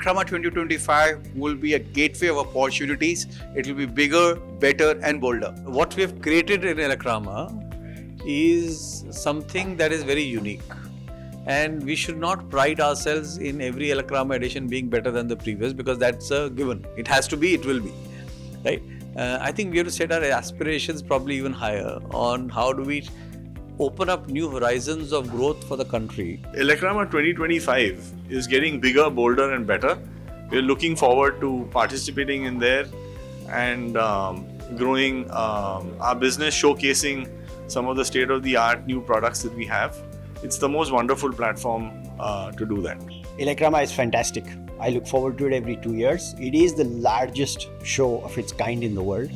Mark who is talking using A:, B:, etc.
A: ELECRAMA 2025 will be a gateway of opportunities. It will be bigger, better and bolder.
B: What we have created in ELECRAMA is something that is very unique. And we should not pride ourselves in every ELECRAMA edition being better than the previous, because that's a given. It has to be, it will be. Right? I think we have to set our aspirations probably even higher on how do we open up new horizons of growth for the country.
C: ELECRAMA 2025 is getting bigger, bolder and better. We're looking forward to participating in there and growing our business, showcasing some of the state-of-the-art new products that we have. It's the most wonderful platform to do that.
D: ELECRAMA is fantastic. I look forward to it every 2 years. It is the largest show of its kind in the world.